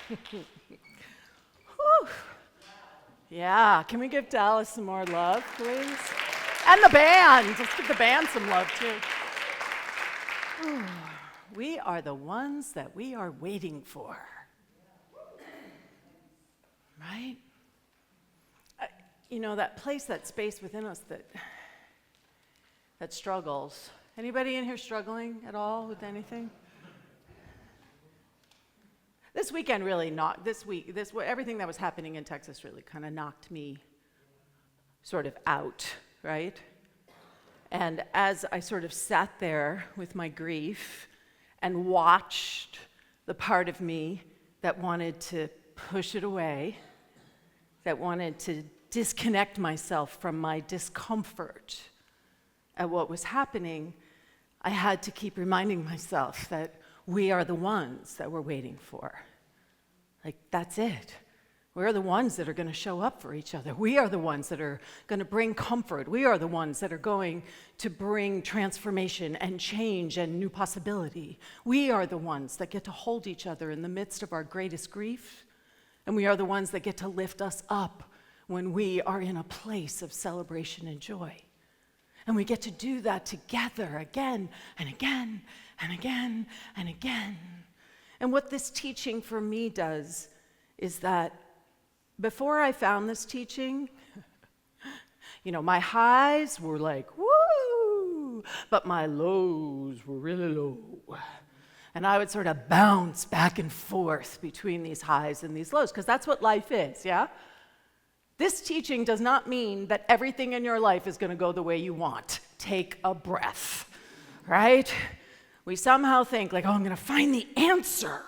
Whew. Yeah, can we give Dallas some more love, please? And the band. Let's give the band some love, too. Whew. We are the ones that we are waiting for. Right? That place, that space within us that struggles. Anybody in here struggling at all with anything? This weekend really everything that was happening in Texas really kind of knocked me sort of out, right? And as I sort of sat there with my grief and watched the part of me that wanted to push it away, that wanted to disconnect myself from my discomfort at what was happening, I had to keep reminding myself that we are the ones that we're waiting for. Like, that's it. We're the ones that are going to show up for each other. We are the ones that are going to bring comfort. We are the ones that are going to bring transformation and change and new possibility. We are the ones that get to hold each other in the midst of our greatest grief. And we are the ones that get to lift us up when we are in a place of celebration and joy. And we get to do that together again and again and again and again. And what this teaching for me does is that before I found this teaching, my highs were like, woo, but my lows were really low. And I would sort of bounce back and forth between these highs and these lows, because that's what life is, yeah? This teaching does not mean that everything in your life is going to go the way you want. Take a breath, right? We somehow think like, I'm going to find the answer.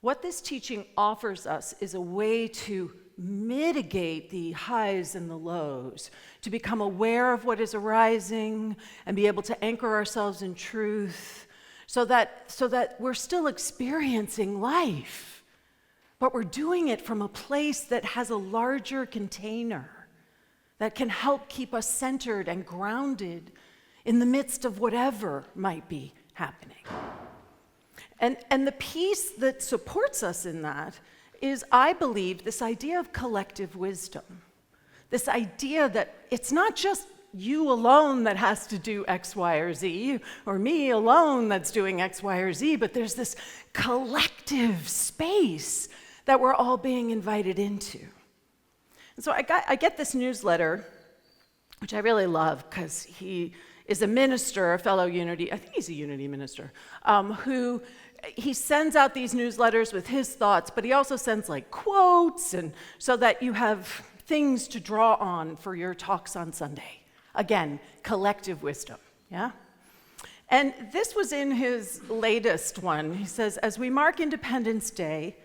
What this teaching offers us is a way to mitigate the highs and the lows, to become aware of what is arising and be able to anchor ourselves in truth so that we're still experiencing life, but we're doing it from a place that has a larger container that can help keep us centered and grounded in the midst of whatever might be happening. And the piece that supports us in that is, I believe, this idea of collective wisdom. This idea that it's not just you alone that has to do X, Y, or Z, or me alone that's doing X, Y, or Z, but there's this collective space that we're all being invited into. And so I get this newsletter, which I really love because he is a minister, a fellow Unity, I think he's a Unity minister, who he sends out these newsletters with his thoughts, but he also sends like quotes, and so that you have things to draw on for your talks on Sunday. Again, collective wisdom, yeah? And this was in his latest one. He says, as we mark Independence Day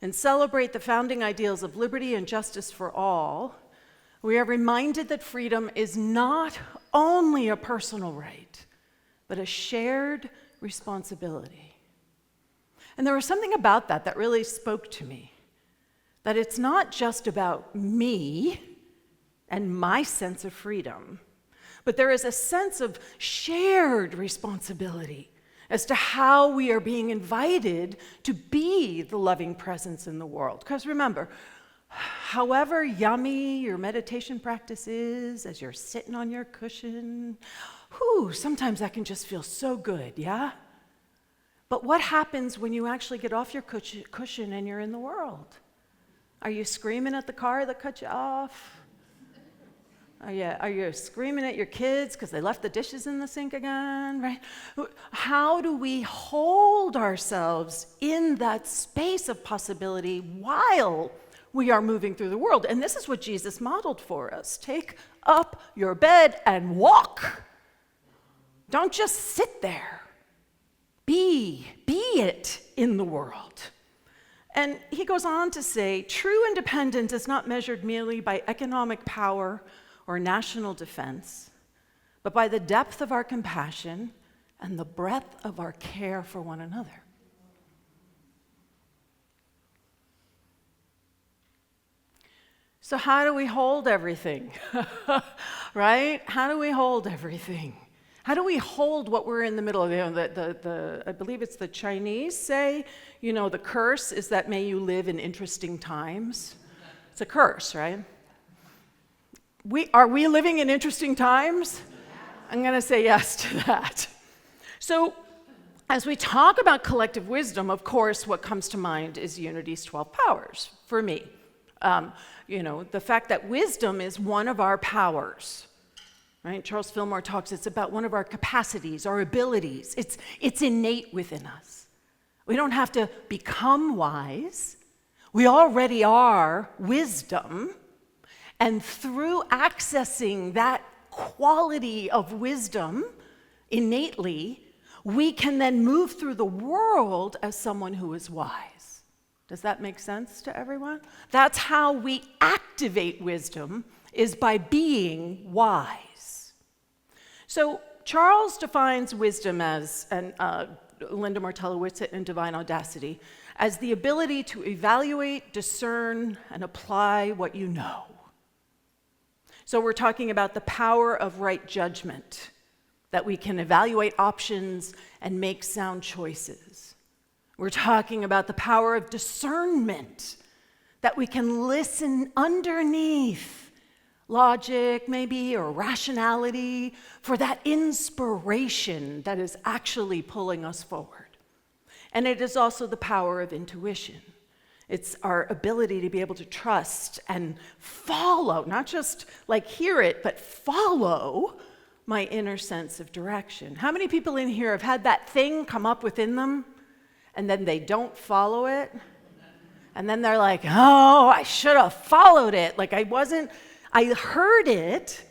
and celebrate the founding ideals of liberty and justice for all, we are reminded that freedom is not only a personal right, but a shared responsibility. And there was something about that really spoke to me, that it's not just about me and my sense of freedom, but there is a sense of shared responsibility as to how we are being invited to be the loving presence in the world. Because remember, however yummy your meditation practice is, as you're sitting on your cushion, sometimes that can just feel so good, yeah? But what happens when you actually get off your cushion and you're in the world? Are you screaming at the car that cut you off? Are you screaming at your kids because they left the dishes in the sink again, right? How do we hold ourselves in that space of possibility while we are moving through the world? And this is what Jesus modeled for us. Take up your bed and walk. Don't just sit there. Be it in the world. And he goes on to say, true independence is not measured merely by economic power or national defense, but by the depth of our compassion and the breadth of our care for one another. So how do we hold everything? Right? How do we hold everything? How do we hold what we're in the middle of? I believe it's the Chinese say, the curse is that may you live in interesting times. It's a curse, right? Are we living in interesting times? I'm going to say yes to that. So, as we talk about collective wisdom, of course, what comes to mind is Unity's 12 powers, for me. The fact that wisdom is one of our powers, right? Charles Fillmore talks, it's about one of our capacities, our abilities. It's innate within us. We don't have to become wise. We already are wisdom. And through accessing that quality of wisdom innately, we can then move through the world as someone who is wise. Does that make sense to everyone? That's how we activate wisdom, is by being wise. So Charles defines wisdom as, and Linda Martellowitz in Divine Audacity, as the ability to evaluate, discern, and apply what you know. So we're talking about the power of right judgment, that we can evaluate options and make sound choices. We're talking about the power of discernment, that we can listen underneath logic maybe or rationality for that inspiration that is actually pulling us forward. And it is also the power of intuition. It's our ability to be able to trust and follow, not just like hear it, but follow my inner sense of direction. How many people in here have had that thing come up within them and then they don't follow it? And then they're like, oh, I should have followed it. Like I heard it,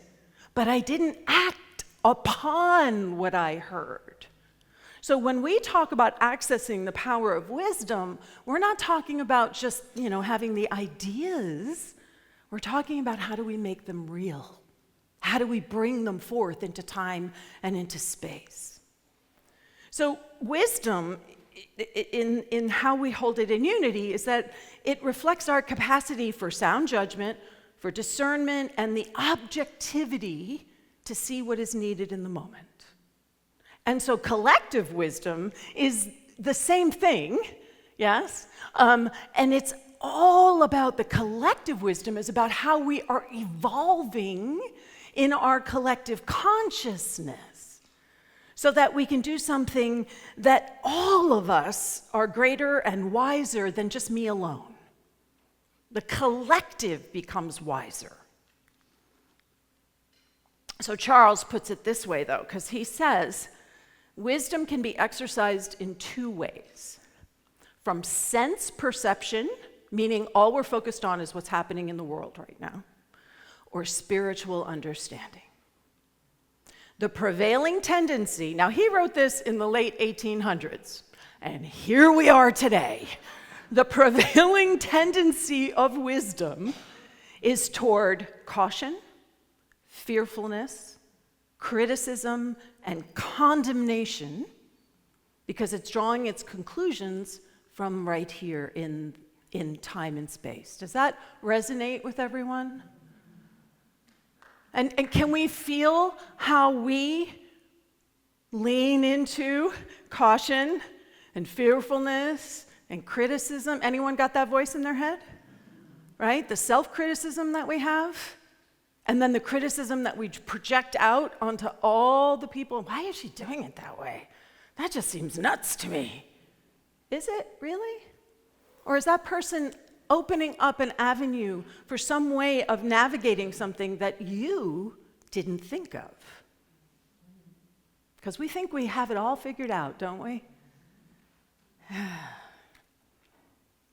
but I didn't act upon what I heard. So when we talk about accessing the power of wisdom, we're not talking about just, having the ideas. We're talking about how do we make them real? How do we bring them forth into time and into space? So wisdom, in how we hold it in Unity, is that it reflects our capacity for sound judgment, for discernment, and the objectivity to see what is needed in the moment. And so collective wisdom is the same thing, yes? And it's all about the collective wisdom is about how we are evolving in our collective consciousness so that we can do something that all of us are greater and wiser than just me alone. The collective becomes wiser. So Charles puts it this way, though, because he says, wisdom can be exercised in two ways. From sense perception, meaning all we're focused on is what's happening in the world right now, or spiritual understanding. The prevailing tendency, now he wrote this in the late 1800s, and here we are today. The prevailing tendency of wisdom is toward caution, fearfulness, criticism, and condemnation, because it's drawing its conclusions from right here in time and space. Does that resonate with everyone? And can we feel how we lean into caution and fearfulness and criticism? Anyone got that voice in their head? Right? The self-criticism that we have, and then the criticism that we project out onto all the people. Why is she doing it that way? That just seems nuts to me. Is it really? Or is that person opening up an avenue for some way of navigating something that you didn't think of? Because we think we have it all figured out, don't we?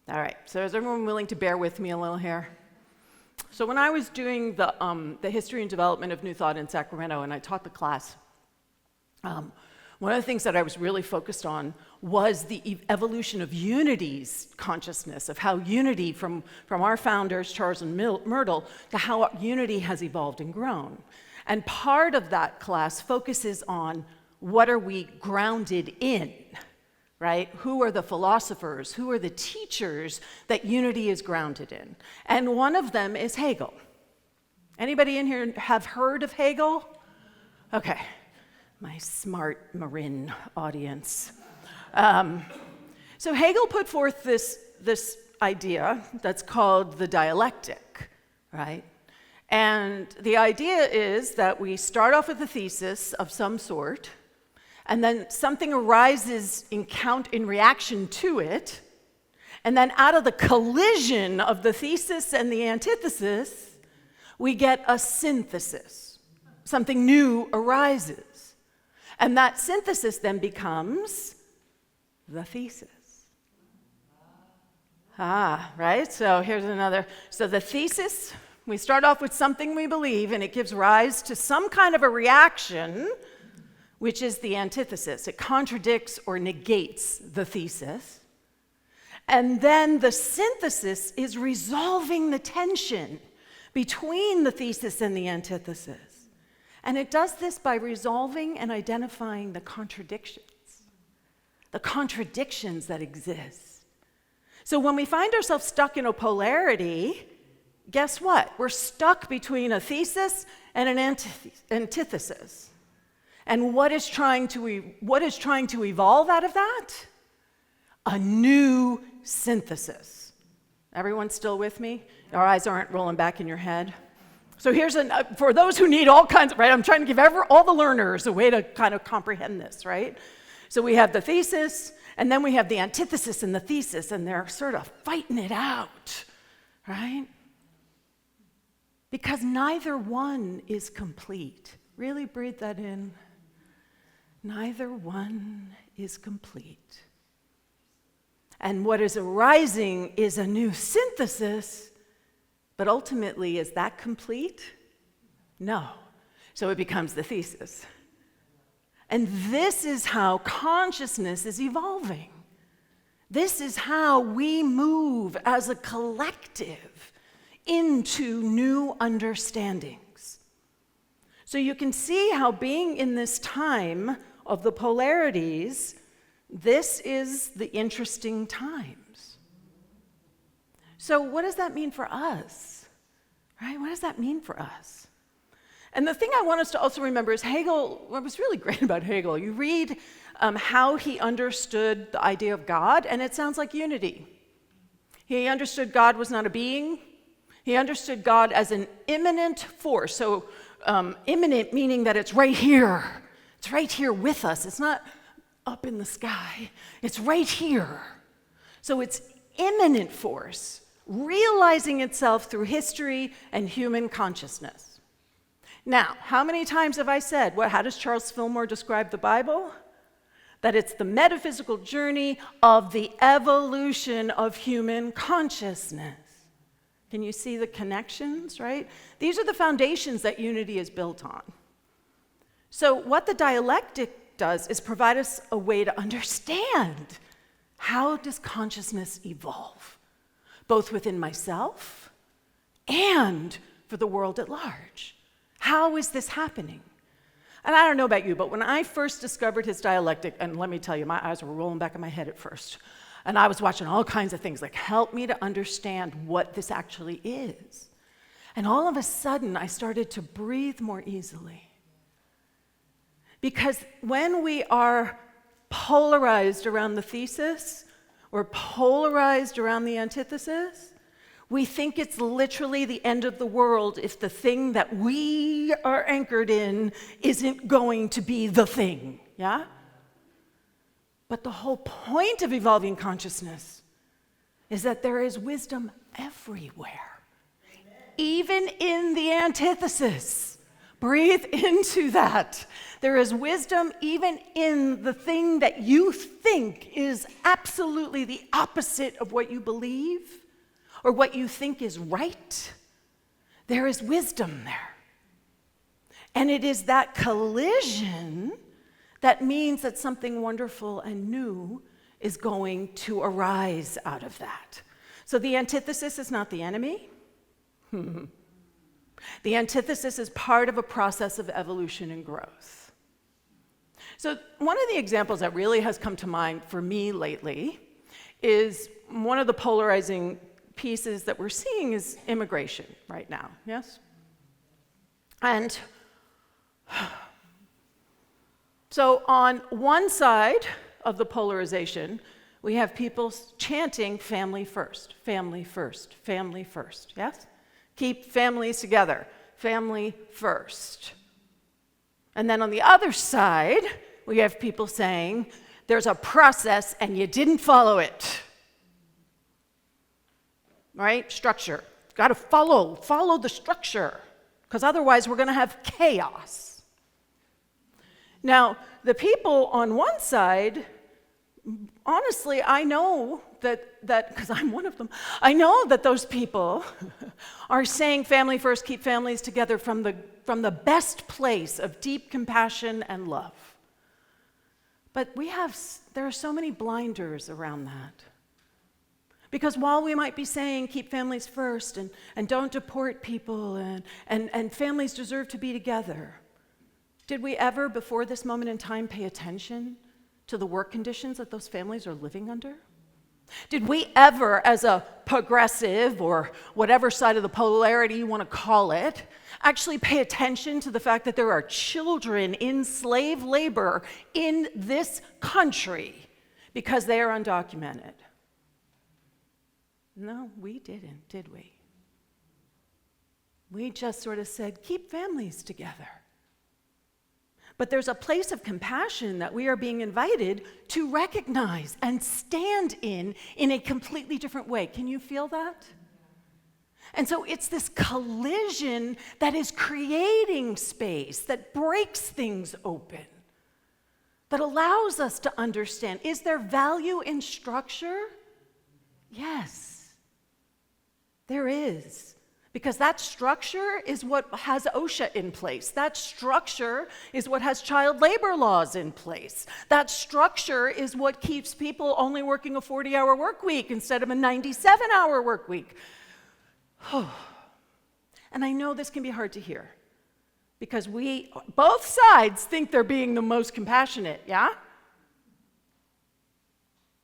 All right, so is everyone willing to bear with me a little here? So when I was doing the history and development of New Thought in Sacramento, and I taught the class, one of the things that I was really focused on was the evolution of Unity's consciousness, of how Unity, from our founders, Charles and Myrtle, to how Unity has evolved and grown. And part of that class focuses on what are we grounded in, right? Who are the philosophers? Who are the teachers that Unity is grounded in? And one of them is Hegel. Anybody in here have heard of Hegel? Okay. my smart Marin audience. So Hegel put forth this idea that's called the dialectic, right? And the idea is that we start off with a thesis of some sort, and then something arises in reaction to it, and then out of the collision of the thesis and the antithesis, we get a synthesis. Something new arises. And that synthesis then becomes the thesis. Right? So here's another. So the thesis, we start off with something we believe, and it gives rise to some kind of a reaction, which is the antithesis. It contradicts or negates the thesis. And then the synthesis is resolving the tension between the thesis and the antithesis. And it does this by resolving and identifying the contradictions that exist. So when we find ourselves stuck in a polarity, guess what? We're stuck between a thesis and an antithesis. And what is trying to evolve out of that? A new synthesis. Everyone still with me? Our eyes aren't rolling back in your head. So here's for those who need all kinds of, right? I'm trying to give all the learners a way to kind of comprehend this, right? So we have the thesis, and then we have the antithesis and the thesis, and they're sort of fighting it out, right? Because neither one is complete. Really breathe that in. Neither one is complete. And what is arising is a new synthesis, but ultimately, is that complete? No. So it becomes the thesis. And this is how consciousness is evolving. This is how we move as a collective into new understandings. So you can see how being in this time of the polarities, this is the interesting times. So what does that mean for us? Right? What does that mean for us? And the thing I want us to also remember is Hegel, what was really great about Hegel, you read how he understood the idea of God, and it sounds like unity. He understood God was not a being. He understood God as an immanent force. So immanent meaning that it's right here. It's right here with us. It's not up in the sky. It's right here. So it's immanent force, realizing itself through history and human consciousness. Now, how many times have I said, how does Charles Fillmore describe the Bible? That it's the metaphysical journey of the evolution of human consciousness. Can you see the connections, right? These are the foundations that unity is built on. So what the dialectic does is provide us a way to understand how does consciousness evolve, both within myself and for the world at large. How is this happening? And I don't know about you, but when I first discovered his dialectic, and let me tell you, my eyes were rolling back in my head at first, and I was watching all kinds of things, like help me to understand what this actually is. And all of a sudden, I started to breathe more easily. Because when we are polarized around the thesis, or polarized around the antithesis, we think it's literally the end of the world if the thing that we are anchored in isn't going to be the thing, yeah? But the whole point of evolving consciousness is that there is wisdom everywhere, even in the antithesis. Breathe into that. There is wisdom even in the thing that you think is absolutely the opposite of what you believe or what you think is right. There is wisdom there. And it is that collision that means that something wonderful and new is going to arise out of that. So the antithesis is not the enemy. The antithesis is part of a process of evolution and growth. So one of the examples that really has come to mind for me lately is one of the polarizing pieces that we're seeing is immigration right now, yes? And So on one side of the polarization, we have people chanting family first, family first, family first, yes? Keep families together, family first. And then on the other side, we have people saying, there's a process and you didn't follow it. Right? Structure. Got to follow the structure, because otherwise we're going to have chaos. Now, the people on one side, honestly, I know that because I'm one of them, I know that those people are saying family first, keep families together from the best place of deep compassion and love. But there are so many blinders around that. Because while we might be saying keep families first and don't deport people and families deserve to be together, did we ever, before this moment in time, pay attention to the work conditions that those families are living under? Did we ever, as a progressive or whatever side of the polarity you want to call it, actually pay attention to the fact that there are children in slave labor in this country because they are undocumented? No, we didn't, did we? We just sort of said, keep families together. But there's a place of compassion that we are being invited to recognize and stand in a completely different way. Can you feel that? And so it's this collision that is creating space, that breaks things open, that allows us to understand. Is there value in structure? Yes. There is, because that structure is what has OSHA in place. That structure is what has child labor laws in place. That structure is what keeps people only working a 40-hour work week instead of a 97-hour work week. And I know this can be hard to hear, because both sides think they're being the most compassionate, yeah?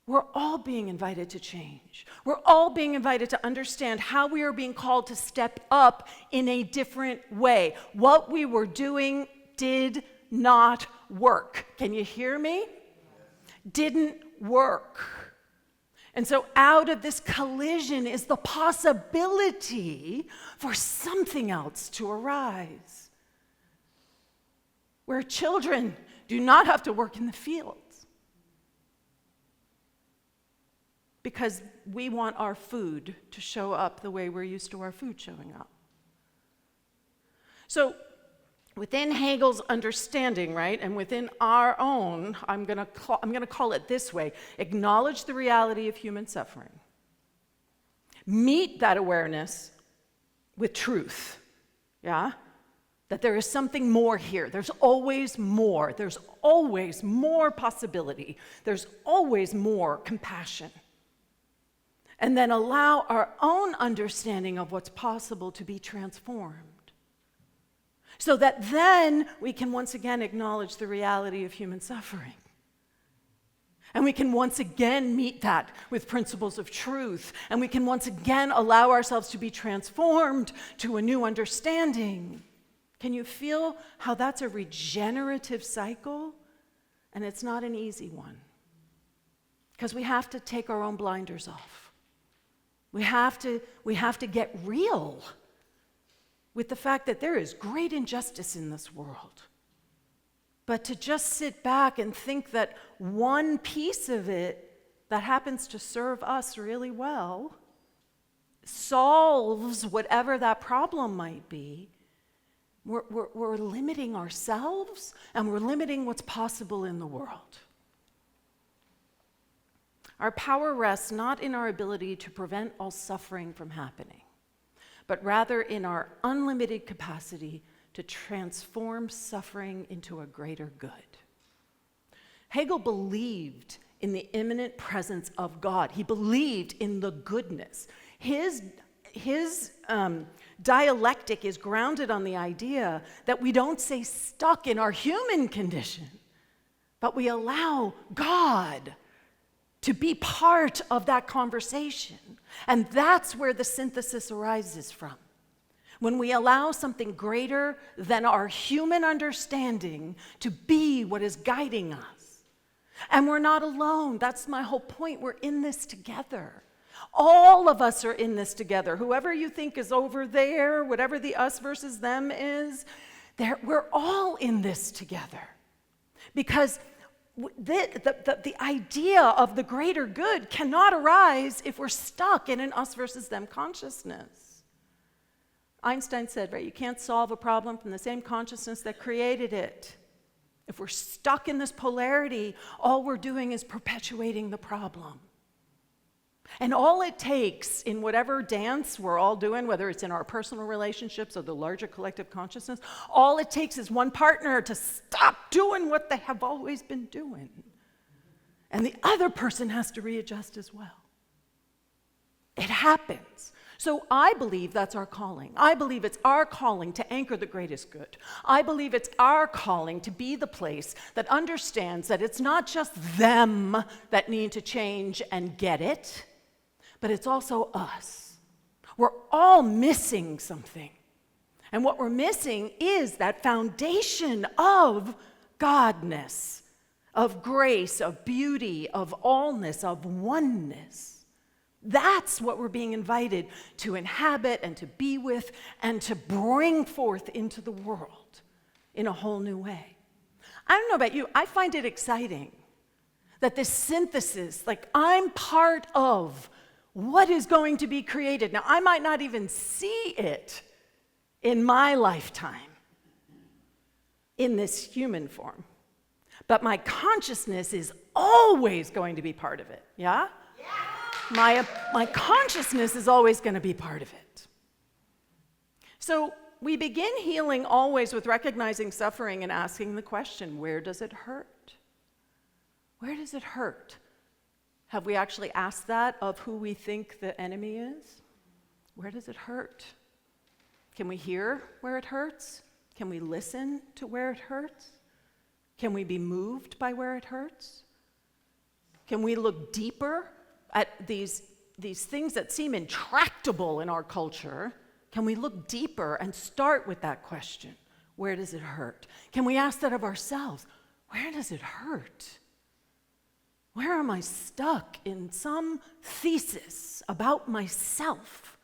We're all being invited to change. We're all being invited to understand how we are being called to step up in a different way. What we were doing did not work. Can you hear me? Didn't work. And so out of this collision is the possibility for something else to arise, where children do not have to work in the fields, because we want our food to show up the way we're used to our food showing up. So within Hegel's understanding, right, and within our own, I'm going to call it this way: acknowledge the reality of human suffering. Meet that awareness with truth, yeah? That there is something more here. There's always more. There's always more possibility. There's always more compassion. And then allow our own understanding of what's possible to be transformed, so that then we can once again acknowledge the reality of human suffering. And we can once again meet that with principles of truth. And we can once again allow ourselves to be transformed to a new understanding. Can you feel how that's a regenerative cycle? And it's not an easy one, because we have to take our own blinders off. We have to get real with the fact that there is great injustice in this world. But to just sit back and think that one piece of it that happens to serve us really well solves whatever that problem might be, we're limiting ourselves, and we're limiting what's possible in the world. Our power rests not in our ability to prevent all suffering from happening, but rather in our unlimited capacity to transform suffering into a greater good. Hegel believed in the immanent presence of God. He believed in the goodness. His dialectic is grounded on the idea that we don't stay stuck in our human condition, but we allow God to be part of that conversation. And that's where the synthesis arises from. When we allow something greater than our human understanding to be what is guiding us. And we're not alone. That's my whole point. We're in this together. All of us are in this together. Whoever you think is over there, whatever the us versus them is, we're all in this together. Because the idea of the greater good cannot arise if we're stuck in an us versus them consciousness. Einstein said, right, you can't solve a problem from the same consciousness that created it. If we're stuck in this polarity, all we're doing is perpetuating the problem. And all it takes in whatever dance we're all doing, whether it's in our personal relationships or the larger collective consciousness, all it takes is one partner to stop doing what they have always been doing. And the other person has to readjust as well. It happens. So I believe that's our calling. I believe it's our calling to anchor the greatest good. I believe it's our calling to be the place that understands that it's not just them that need to change and get it, but it's also us. We're all missing something. And what we're missing is that foundation of Godness, of grace, of beauty, of allness, of oneness. That's what we're being invited to inhabit and to be with and to bring forth into the world in a whole new way. I don't know about you, I find it exciting that this synthesis, like I'm part of what is going to be created. Now, I might not even see it in my lifetime in this human form, but my consciousness is always going to be part of it, yeah? My consciousness is always going to be part of it. So we begin healing always with recognizing suffering and asking the question, where does it hurt? Where does it hurt? Have we actually asked that of who we think the enemy is? Where does it hurt? Can we hear where it hurts? Can we listen to where it hurts? Can we be moved by where it hurts? Can we look deeper at these things that seem intractable in our culture? Can we look deeper and start with that question? Where does it hurt? Can we ask that of ourselves? Where does it hurt? Where am I stuck in some thesis about myself?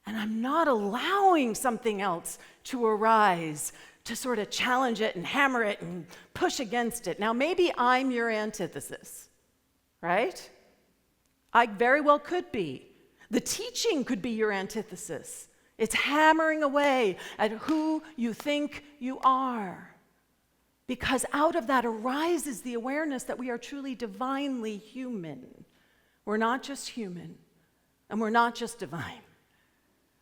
And I'm not allowing something else to arise to sort of challenge it and hammer it and push against it. Now, maybe I'm your antithesis, right? I very well could be. The teaching could be your antithesis. It's hammering away at who you think you are. Because out of that arises the awareness that we are truly divinely human. We're not just human, and we're not just divine.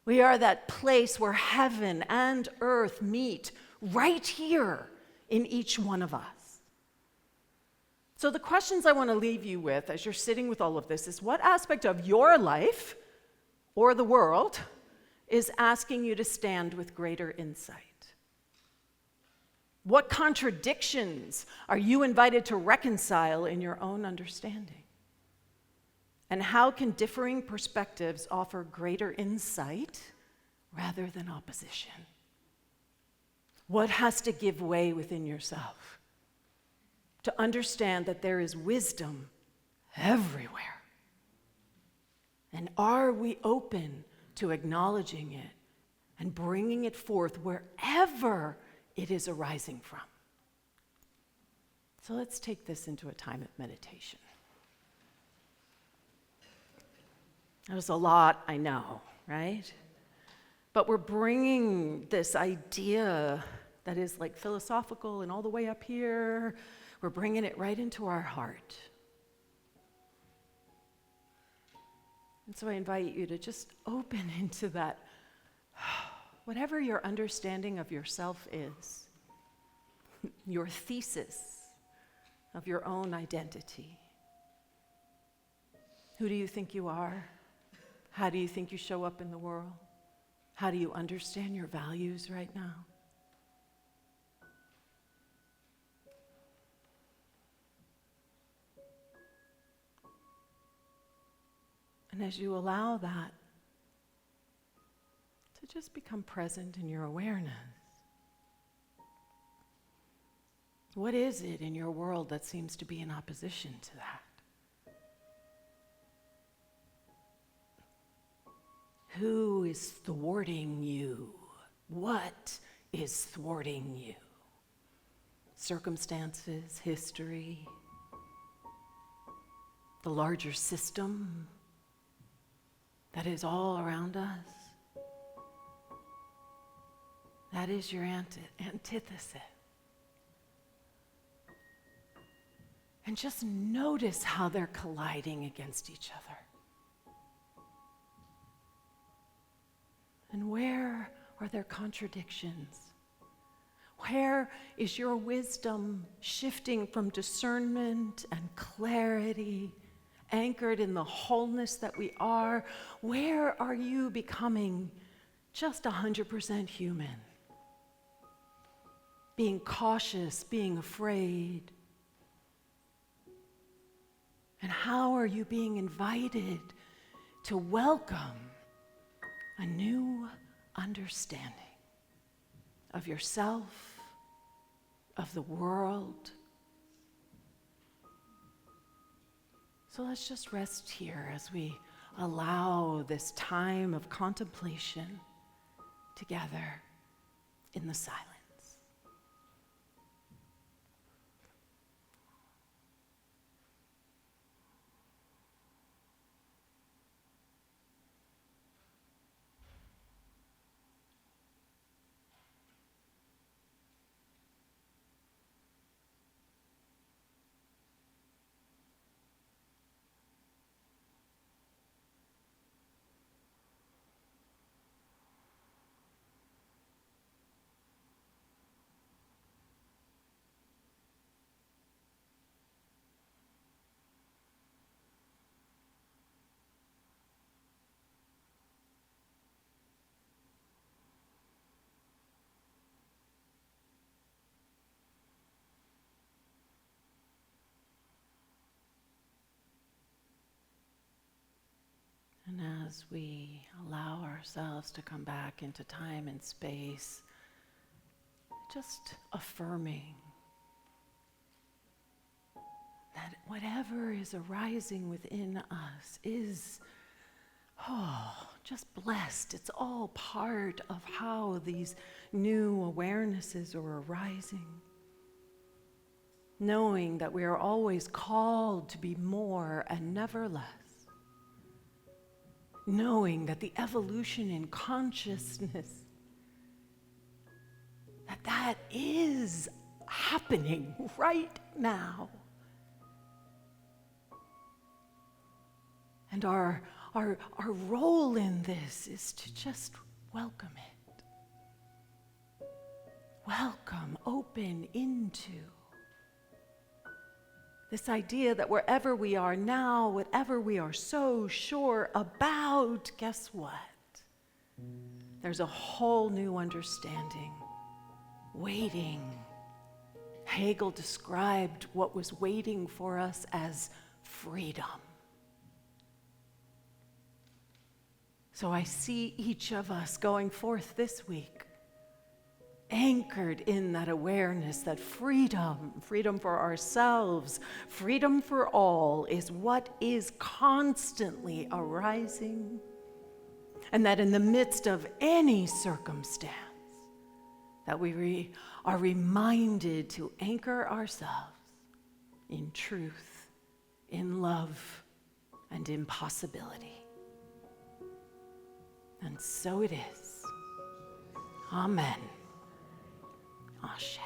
We are that place where heaven and earth meet right here in each one of us. So the questions I want to leave you with as you're sitting with all of this is, what aspect of your life or the world is asking you to stand with greater insight? What contradictions are you invited to reconcile in your own understanding? And how can differing perspectives offer greater insight rather than opposition? What has to give way within yourself to understand that there is wisdom everywhere? And are we open to acknowledging it and bringing it forth wherever it is arising from? So let's take this into a time of meditation. That was a lot, I know, right? But we're bringing this idea that is like philosophical and all the way up here, we're bringing it right into our heart. And so I invite you to just open into that, whatever your understanding of yourself is, your thesis of your own identity. Who do you think you are? How do you think you show up in the world? How do you understand your values right now? And as you allow that to just become present in your awareness. What is it in your world that seems to be in opposition to that? Who is thwarting you? What is thwarting you? Circumstances, history, the larger system that is all around us? That is your antithesis. And just notice how they're colliding against each other. And where are there contradictions? Where is your wisdom shifting from discernment and clarity, anchored in the wholeness that we are? Where are you becoming just 100% human? Being cautious, being afraid. And how are you being invited to welcome a new understanding of yourself, of the world? So let's just rest here as we allow this time of contemplation together in the silence. And as we allow ourselves to come back into time and space, just affirming that whatever is arising within us is, just blessed. It's all part of how these new awarenesses are arising. Knowing that we are always called to be more and never less. Knowing that the evolution in consciousness, that is happening right now. And our role in this is to just welcome it. Welcome, open into this idea that wherever we are now, whatever we are so sure about, guess what? There's a whole new understanding waiting. Hegel described what was waiting for us as freedom. So I see each of us going forth this week, anchored in that awareness that freedom for ourselves, freedom for all is what is constantly arising. And that in the midst of any circumstance, that we are reminded to anchor ourselves in truth, in love, and in possibility. And so it is. Amen. Ashe.